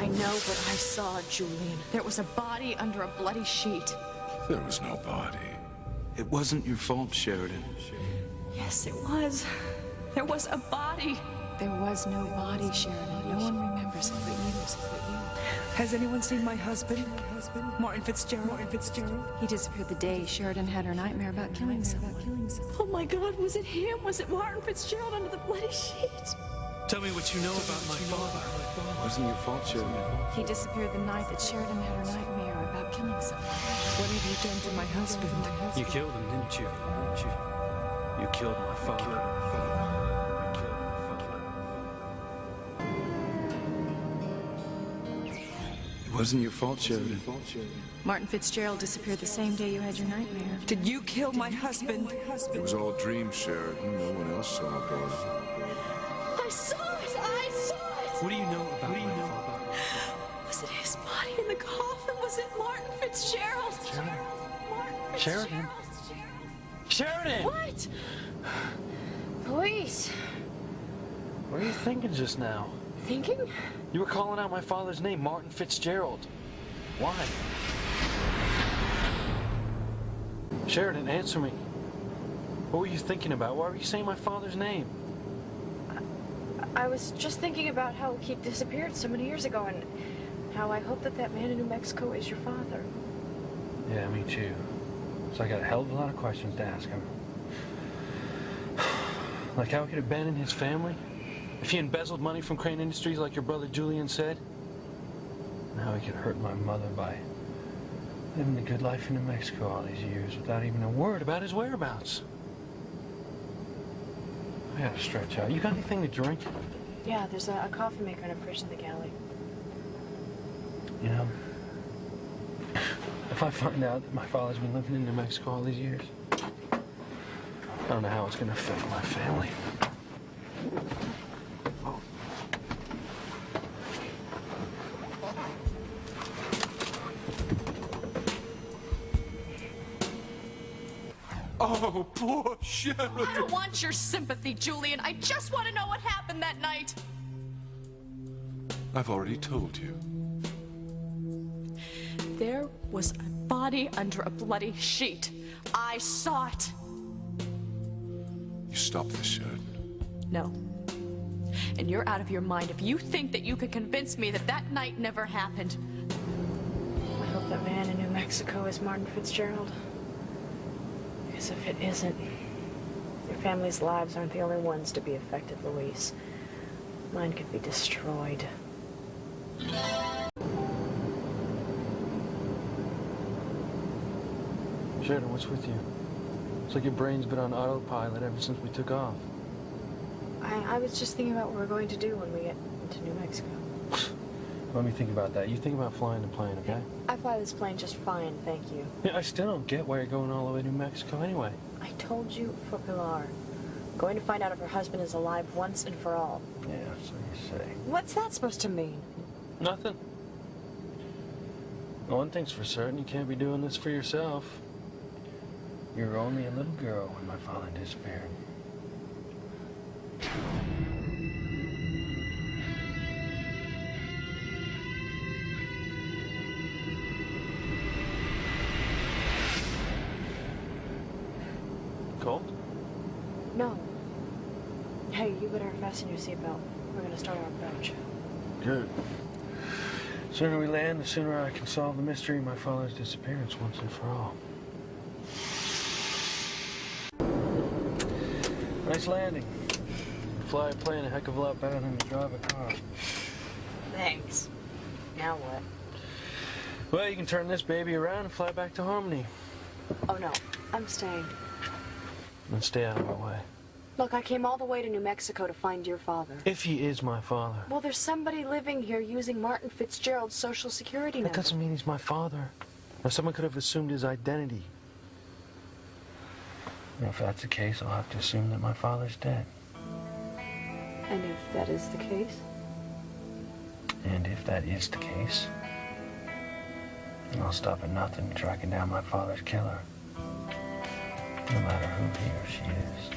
I know what I saw, Julian. There was a body under a bloody sheet. There was no body. It wasn't your fault, Sheridan. Yes, it was. There was a body. There was no body, Sheridan. No one remembers it but you. Has anyone seen my husband? Martin Fitzgerald? He disappeared the day Sheridan had her nightmare about killing someone. Oh my God, was it him? Was it Martin Fitzgerald under the bloody sheet? Tell me what you know about my father. It wasn't your fault, Sheridan. He disappeared the night that Sheridan had her nightmare about killing someone. What have you done to my husband? You killed him, didn't you? You killed my father. It wasn't your fault, Sheridan. Martin Fitzgerald disappeared the same day you had your nightmare. Did you kill my husband? It was all dreams, Sheridan. No one else saw a boy. I saw it! I saw it! What do you know about my father? Was it his body in the coffin? Was it Martin Fitzgerald? Martin Fitzgerald. Sheridan! What? Police. What were you thinking just now? Thinking? You were calling out my father's name, Martin Fitzgerald. Why? Sheridan, answer me. What were you thinking about? Why were you saying my father's name? I was just thinking about how he disappeared so many years ago and how I hope that that man in New Mexico is your father. Yeah, me too. So I got a hell of a lot of questions to ask him. Like how he could abandon his family? If he embezzled money from Crane Industries like your brother Julian said? And how he could hurt my mother by living the good life in New Mexico all these years without even a word about his whereabouts. I gotta stretch out. You got anything to drink? Yeah, there's a coffee maker and a fridge in the galley. You know, if I find out that my father's been living in New Mexico all these years, I don't know how it's gonna affect my family. Oh, poor Sheridan. I don't want your sympathy, Julian. I just want to know what happened that night. I've already told you. There was a body under a bloody sheet. I saw it. You stop this, Sheridan. No. And you're out of your mind if you think that you can convince me that that night never happened. I hope that man in New Mexico is Martin Fitzgerald. Because if it isn't, your family's lives aren't the only ones to be affected, Louise. Mine could be destroyed. Sheridan, what's with you? It's like your brain's been on autopilot ever since we took off. I was just thinking about what we're going to do when we get into New Mexico. Let me think about that. You think about flying the plane, okay? I fly this plane just fine, thank you. Yeah, I still don't get why you're going all the way to New Mexico anyway. I told you for Pilar. I'm going to find out if her husband is alive once and for all. Yeah, so you say. What's that supposed to mean? Nothing. One thing's for certain, you can't be doing this for yourself. You were only a little girl when my father disappeared. Cold? No. Hey, you better fasten your seatbelt. We're going to start our approach. Good. The sooner we land, the sooner I can solve the mystery of my father's disappearance once and for all. Nice landing. Fly a plane a heck of a lot better than to drive a car. Thanks. Now what? Well, you can turn this baby around and fly back to Harmony. Oh, no. I'm staying. And stay out of our way. Look, I came all the way to New Mexico to find your father. If he is my father. Well, there's somebody living here using Martin Fitzgerald's social security number. That doesn't mean he's my father. Or someone could have assumed his identity. And if that's the case, I'll have to assume that my father's dead. And if that is the case? And if that is the case, then I'll stop at nothing tracking down my father's killer. No matter who he or she is.